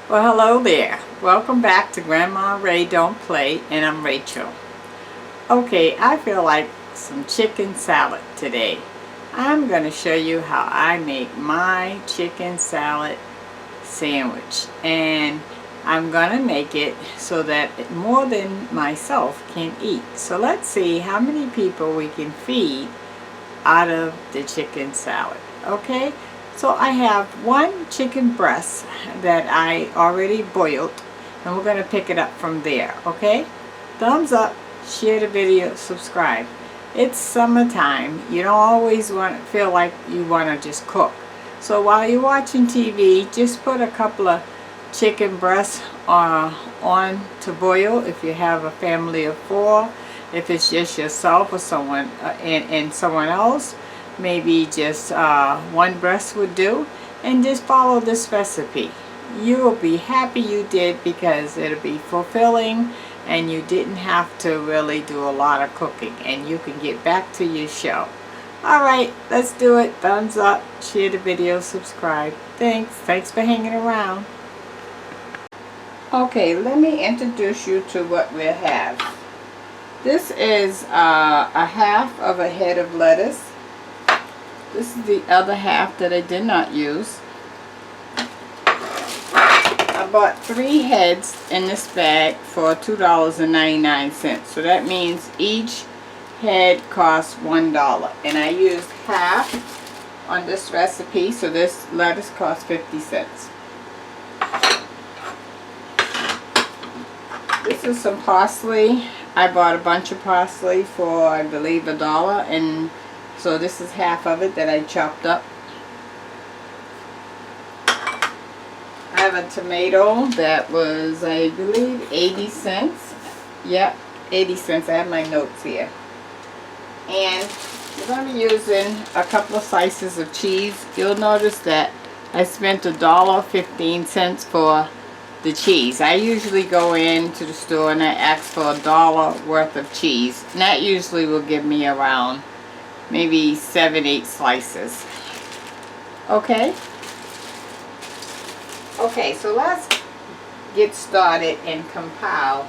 Well, hello there. Welcome back to Grandma Ray Don't Play, and I'm Rachel. Okay, I feel like some chicken salad today. I'm going to show you how I make my chicken salad sandwich, and I'm going to make it so that more than myself can eat. So let's see how many people we can feed out of the chicken salad. Okay, so I have one chicken breast that I already boiled, and we're going to pick it up from there. Okay, thumbs up, share the video, subscribe. It's summertime. You don't always feel like you want to just cook. So while you're watching TV, just put a couple of chicken breasts on to boil if you have a family of 4. If it's just yourself or someone and someone else, maybe just one breast would do, and just follow this recipe. You will be happy you did, because it'll be fulfilling and you didn't have to really do a lot of cooking, and you can get back to your show. Alright, let's do it. Thumbs up, share the video, subscribe. Thanks for hanging around. Okay, let me introduce you to what we'll have. This is a half of a head of lettuce. This is the other half that I did not use. I bought 3 heads in this bag for $2.99. So that means each head costs $1. And I used half on this recipe, so this lettuce costs 50 cents. This is some parsley. I bought a bunch of parsley for, I believe, $1, and so this is half of it that I chopped up. I have a tomato that was, I believe, 80 cents. Yep, 80 cents. I have my notes here. And we're going to be using a couple of slices of cheese. You'll notice that I spent $1.15 for the cheese. I usually go into the store and I ask for $1 worth of cheese, and that usually will give me around maybe 7-8 slices. Okay, so let's get started and compile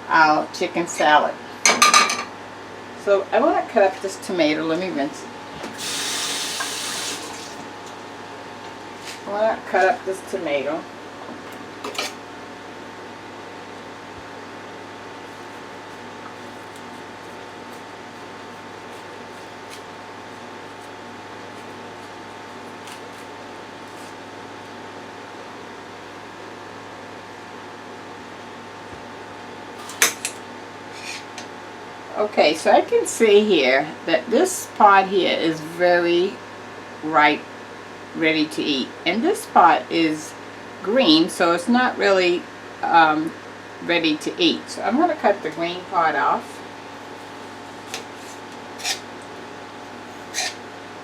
our chicken salad. So I want to cut up this tomato. Let me rinse it. I want to cut up this tomato. Okay, so I can see here that this part here is very ripe, ready to eat. And this part is green, so it's not really ready to eat. So I'm going to cut the green part off.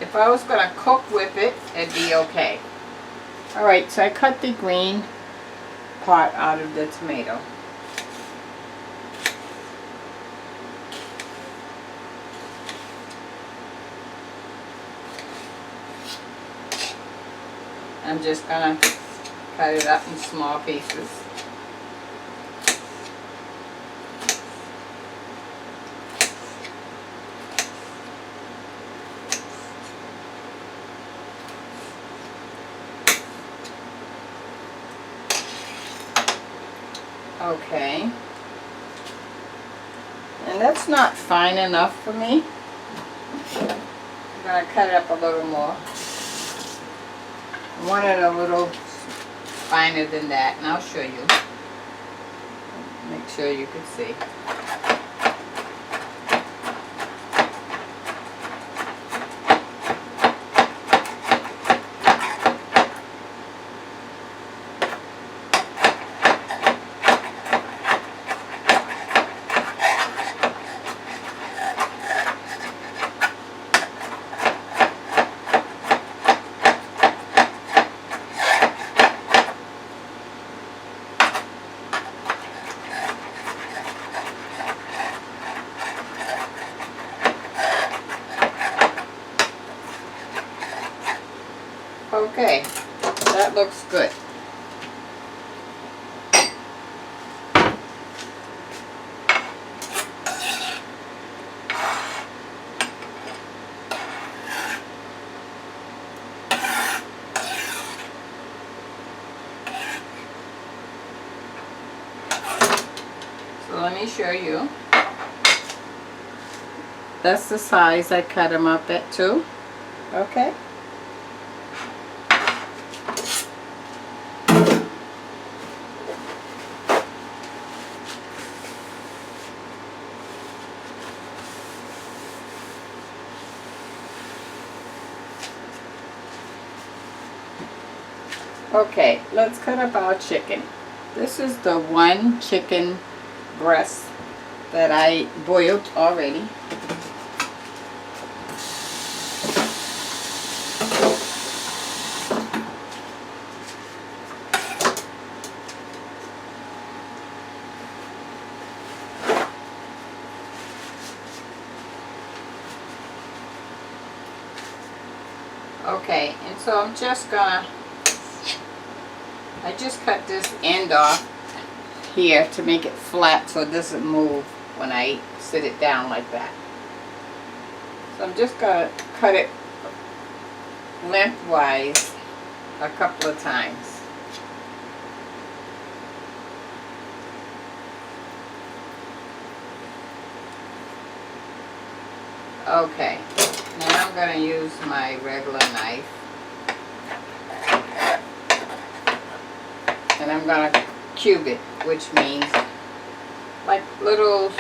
If I was going to cook with it, it'd be okay. Alright, so I cut the green part out of the tomato. I'm just going to cut it up in small pieces. Okay. And that's not fine enough for me. I'm going to cut it up a little more. I want it a little finer than that, and I'll show you. Make sure you can see. let me show you. That's the size I cut them up at too. Okay. Okay, let's cut up our chicken. This is the one chicken breast that I boiled already. Okay, and so I'm just gonna, I just cut this end off here to make it flat so it doesn't move when I sit it down like that. So I'm just gonna cut it lengthwise a couple of times. Okay, now I'm going to use my regular knife, and I'm going to cube it, which means like little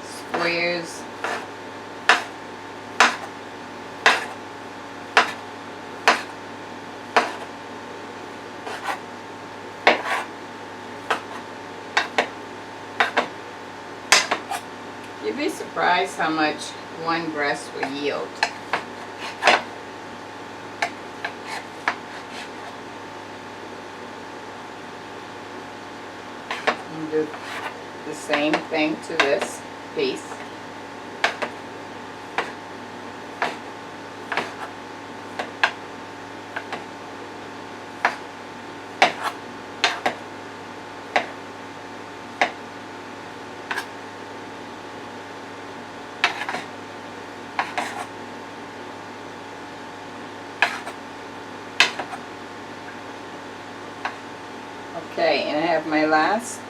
squares. You'd be surprised how much one breast will yield. And do the same thing to this piece. Okay, and I have my last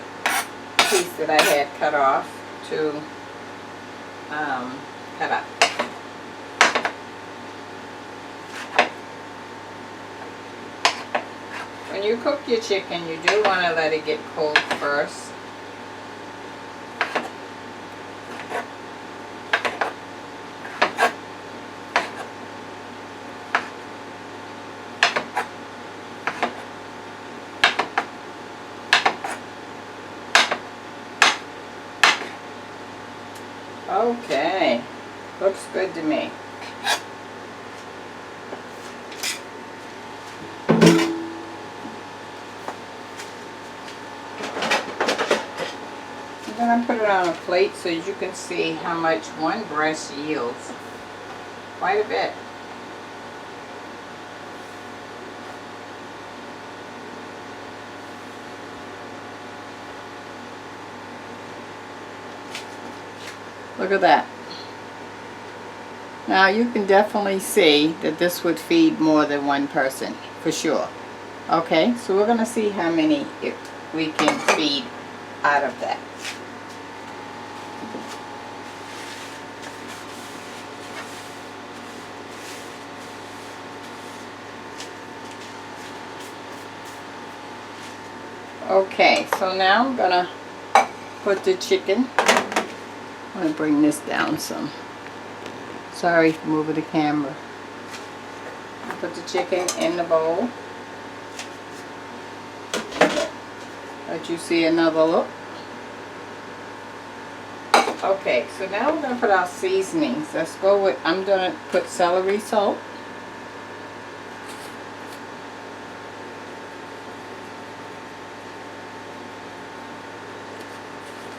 piece that I had cut off to cut up. When you cook your chicken, you do want to let it get cold first. Okay, looks good to me. I'm going to put it on a plate so you can see how much one breast yields. Quite a bit. Look at that. Now you can definitely see that this would feed more than one person, for sure. Okay, so we're going to see how many we can feed out of that. Okay, so now I'm going to put the chicken. I'm going to bring this down some. Sorry for moving the camera. I'll put the chicken in the bowl. Let you see another look. Okay, so now we're going to put our seasonings. Let's go with, I'm going to put celery salt.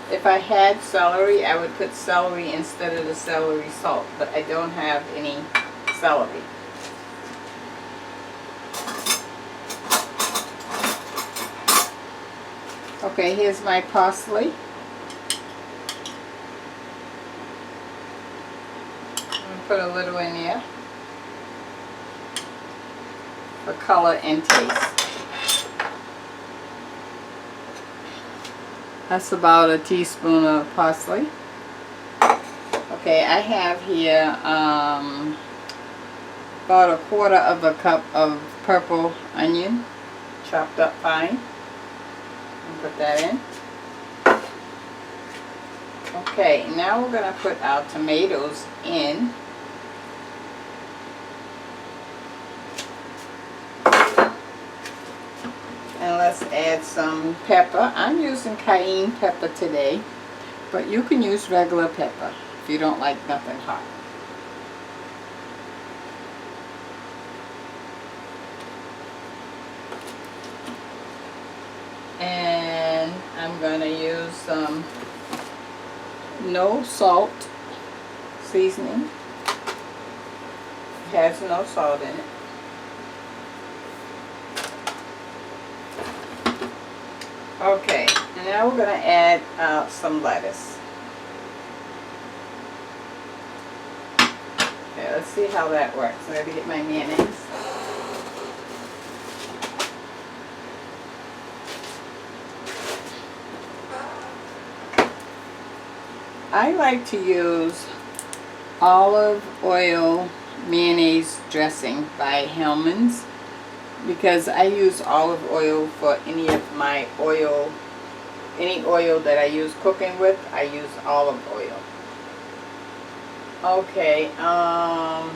If I had celery, I would put celery instead of the celery salt, but I don't have any celery. Okay, here's my parsley. I'm going to put a little in there for color and taste. That's about a teaspoon of parsley. Okay, I have here about a quarter of a cup of purple onion, chopped up fine. And put that in. Okay, now we're going to put our tomatoes in. And let's add some pepper. I'm using cayenne pepper today, but you can use regular pepper if you don't like nothing hot. And I'm going to use some no salt seasoning. It has no salt in it. Okay, and now we're going to add some lettuce. Okay, let's see how that works. I'm going to get my mayonnaise. I like to use olive oil mayonnaise dressing by Hellmann's, because I use olive oil for any of my oil, any oil that I use cooking with, I use olive oil. Okay, oh,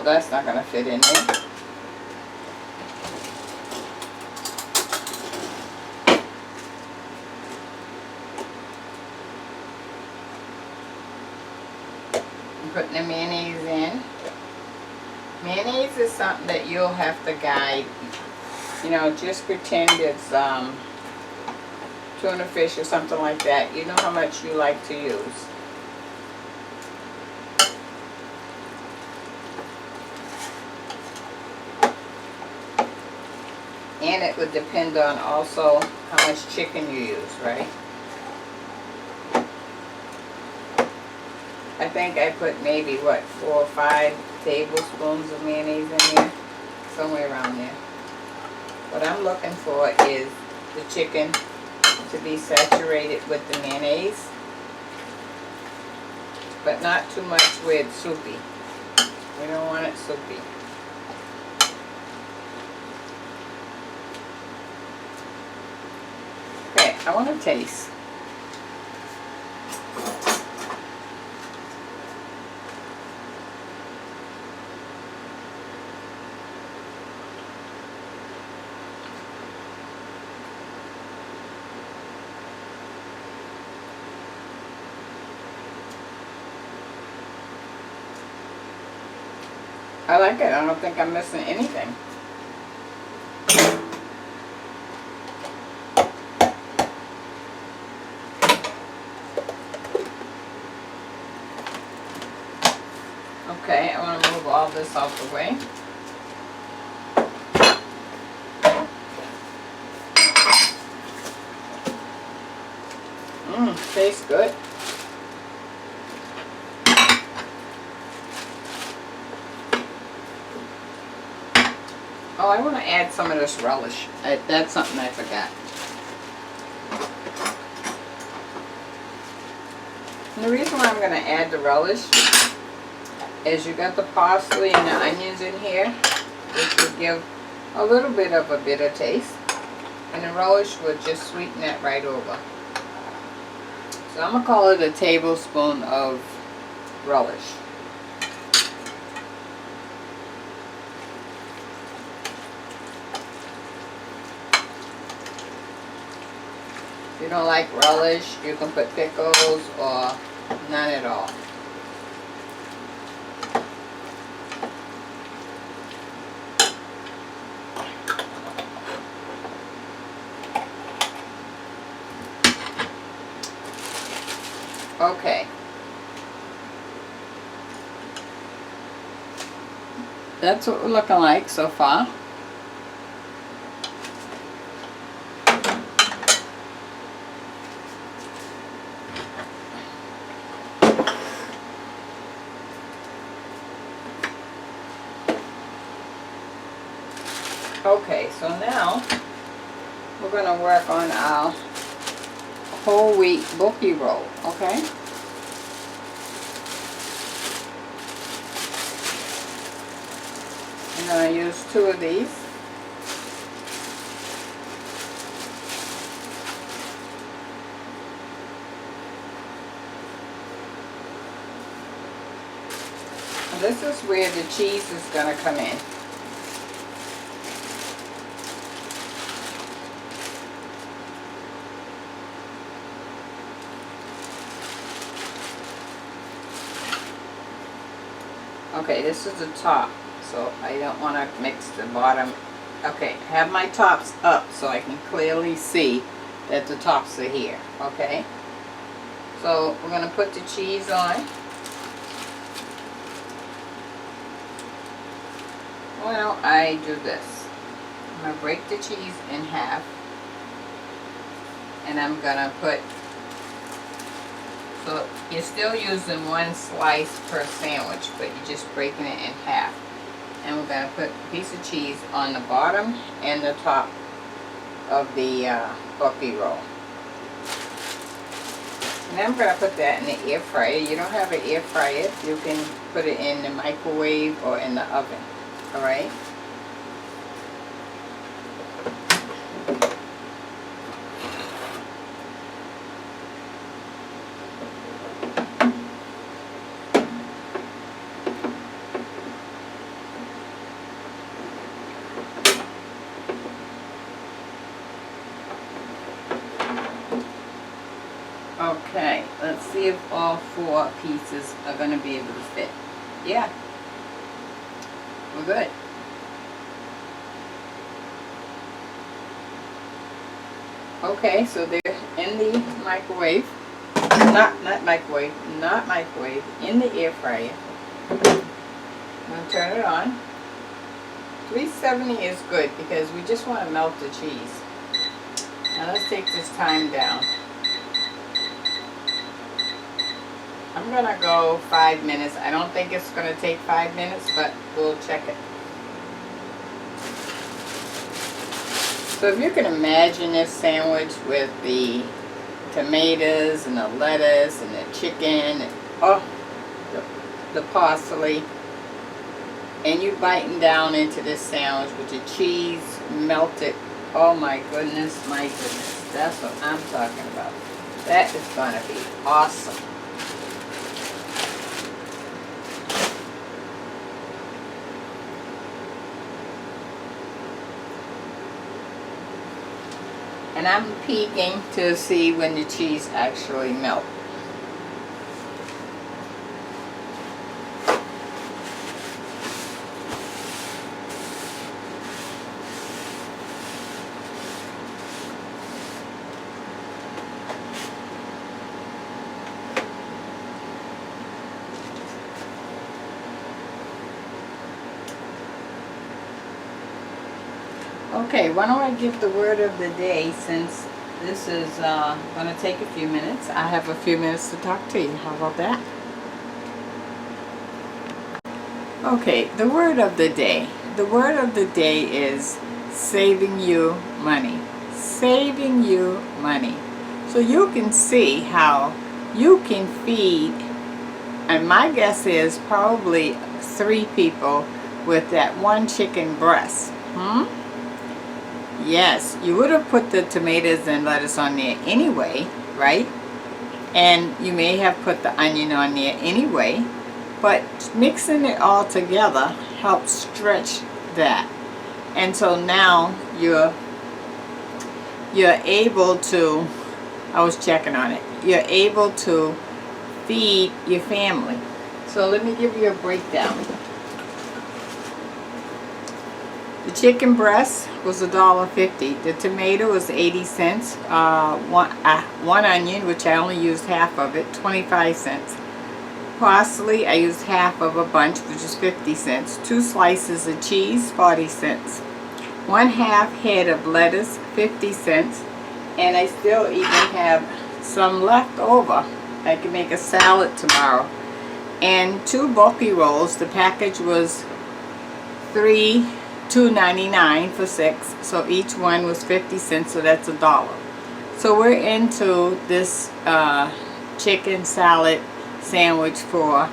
that's not going to fit in there. Putting the mayonnaise in. Mayonnaise is something that you'll have to guide. You know, just pretend it's tuna fish or something like that. You know how much you like to use. And it would depend on also how much chicken you use, right? I think I put maybe, what, 4 or 5 tablespoons of mayonnaise in here. Somewhere around there. What I'm looking for is the chicken to be saturated with the mayonnaise, but not too much where it's soupy. We don't want it soupy. Okay, I want to taste. I like it. I don't think I'm missing anything. Okay, I want to move all this out the way. Tastes good. Oh, I want to add some of this relish. That's something I forgot. And the reason why I'm going to add the relish is you got the parsley and the onions in here, which will give a little bit of a bitter taste. And the relish would just sweeten that right over. So I'm going to call it a tablespoon of relish. If you don't like relish, you can put pickles or none at all. Okay. That's what we're looking like so far. Okay, so now we're going to work on our whole wheat bulky roll, okay? I'm going to use 2 of these. And this is where the cheese is going to come in. Okay, this is the top, so I don't want to mix the bottom. Okay, I have my tops up so I can clearly see that the tops are here, okay? So we're going to put the cheese on. Well, I do this. I'm going to break the cheese in half, and I'm going to put, so you're still using 1 slice per sandwich, but you're just breaking it in half. And we're going to put a piece of cheese on the bottom and the top of the bulky roll. And then I'm going to put that in the air fryer. You don't have an air fryer, you can put it in the microwave or in the oven. Alright? Okay, let's see if all 4 pieces are going to be able to fit. Yeah, we're good. Okay, so they're in the microwave. Not microwave, in the air fryer. I'm going to turn it on. 370 is good because we just want to melt the cheese. Now let's take this time down. I'm going to go 5 minutes. I don't think it's going to take 5 minutes, but we'll check it. So if you can imagine this sandwich with the tomatoes and the lettuce and the chicken and the parsley, and you biting down into this sandwich with the cheese melted, oh my goodness, that's what I'm talking about. That is going to be awesome. And I'm peeking to see when the cheese actually melts. Okay, why don't I give the word of the day, since this is going to take a few minutes. I have a few minutes to talk to you. How about that? Okay, the word of the day. The word of the day is saving you money. Saving you money. So you can see how you can feed, and my guess is probably 3 people with that 1 chicken breast. Yes, you would have put the tomatoes and lettuce on there anyway, right? And you may have put the onion on there anyway, but mixing it all together helps stretch that. And so now you're able to, I was checking on it, you're able to feed your family. So let me give you a breakdown. The chicken breast was $1.50. The tomato was 80 cents. One onion, which I only used half of it, 25 cents. Parsley, I used half of a bunch, which is 50 cents. 2 slices of cheese, 40 cents. 1/2 head of lettuce, 50 cents. And I still even have some left over. I can make a salad tomorrow. And 2 bulky rolls. The package was $3 $2.99 for 6. So each one was 50 cents, so that's $1. So we're into this chicken salad sandwich for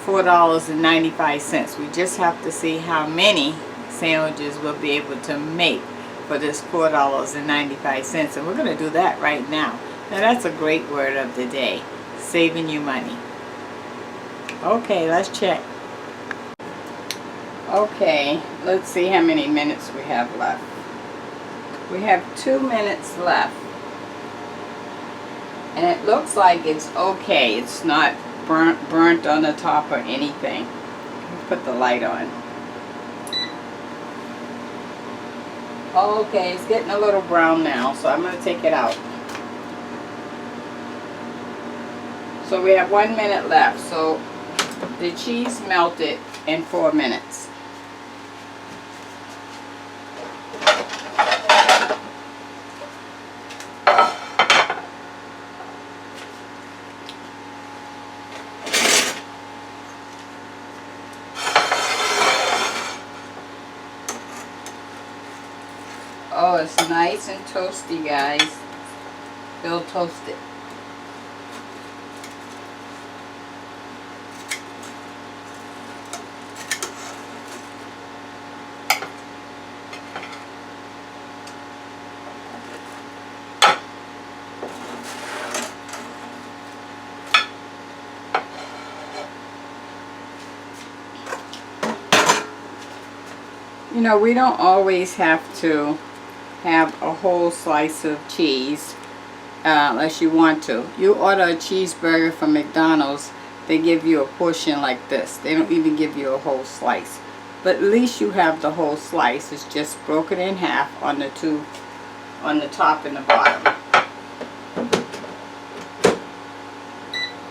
$4.95. We just have to see how many sandwiches we'll be able to make for this $4.95, and we're going to do that right now. Now that's a great word of the day, saving you money. Okay, let's check. Okay, let's see how many minutes we have left. We have 2 minutes left, and it looks like it's okay. It's not burnt on the top or anything. Put the light on. Okay, it's getting a little brown now, so I'm going to take it out. So we have 1 minute left. So the cheese melted in 4 minutes. Oh, it's nice and toasty, guys. Still toasted. You know, we don't always have to have a whole slice of cheese unless you want to. You order a cheeseburger from McDonald's, they give you a portion like this. They don't even give you a whole slice. But at least you have the whole slice. It's just broken in half on the top and the bottom.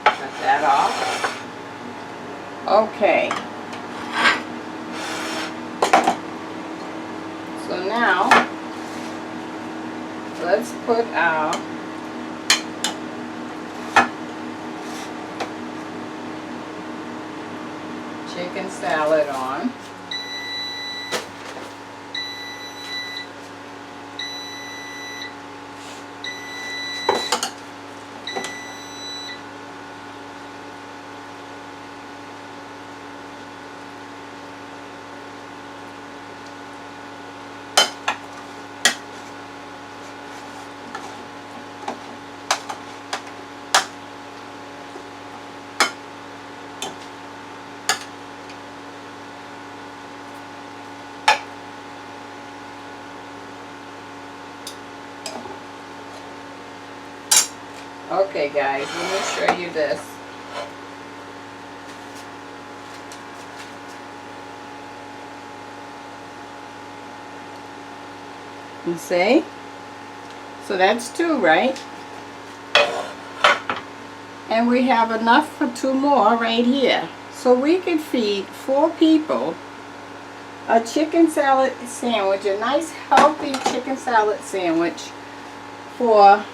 Cut that off. Okay. So now let's put our chicken salad on. Okay guys, let me show you this. You see? So that's 2, right? And we have enough for 2 more right here. So we can feed 4 people a chicken salad sandwich, a nice healthy chicken salad sandwich for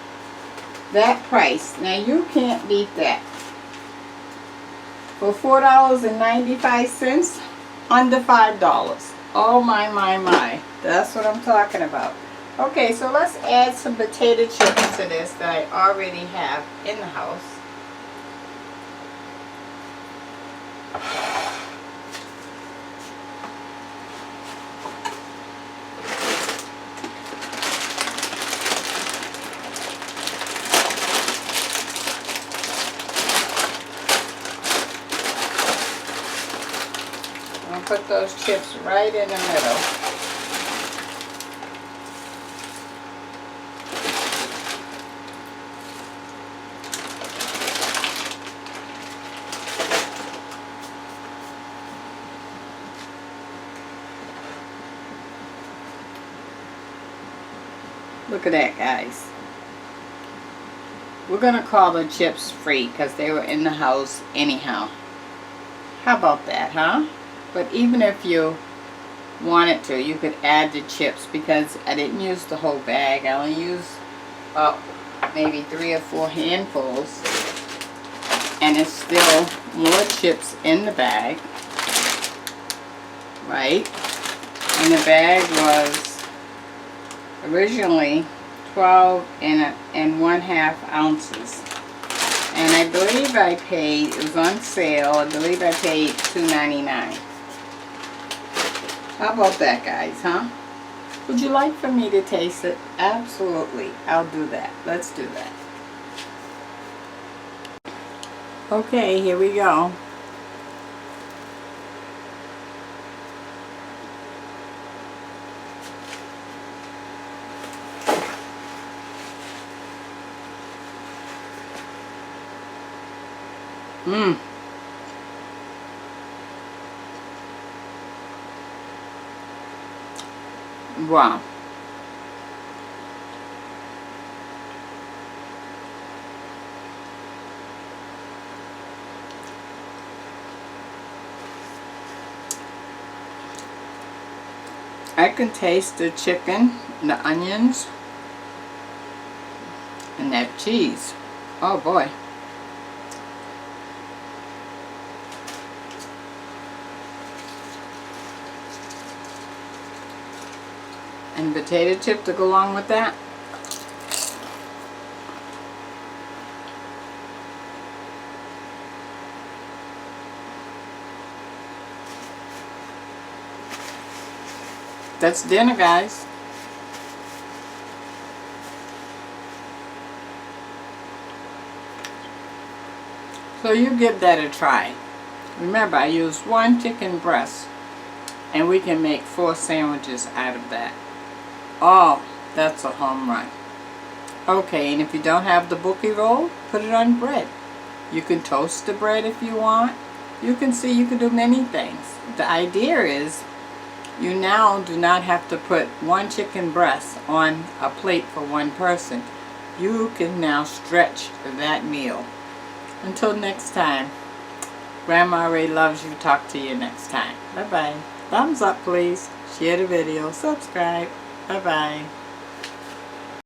that price. Now you can't beat that. For $4.95, under $5. Oh my. That's what I'm talking about. Okay, so let's add some potato chips to this that I already have in the house. Put those chips right in the middle. Look at that, guys. We're going to call the chips free because they were in the house anyhow. How about that, huh? But even if you wanted to, you could add the chips, because I didn't use the whole bag. I only used maybe 3 or 4 handfuls, and it's still more chips in the bag, right? And the bag was originally 12 and 1/2 ounces. And I believe I paid, it was on sale, I believe I paid $2.99. How about that, guys, huh? Would you like for me to taste it? Absolutely. I'll do that. Let's do that. Okay, here we go. Mmm. Wow. I can taste the chicken, the onions, and that cheese. Oh boy. And potato chip to go along with that. That's dinner, guys. So you give that a try. Remember, I used 1 chicken breast, and we can make 4 sandwiches out of that. Oh, that's a home run. Okay, and if you don't have the bookie roll, put it on bread. You can toast the bread if you want. You can do many things. The idea is you now do not have to put 1 chicken breast on a plate for 1 person. You can now stretch that meal. Until next time, Grandma Ray loves you. Talk to you next time. Bye-bye. Thumbs up, please. Share the video. Subscribe. Bye-bye.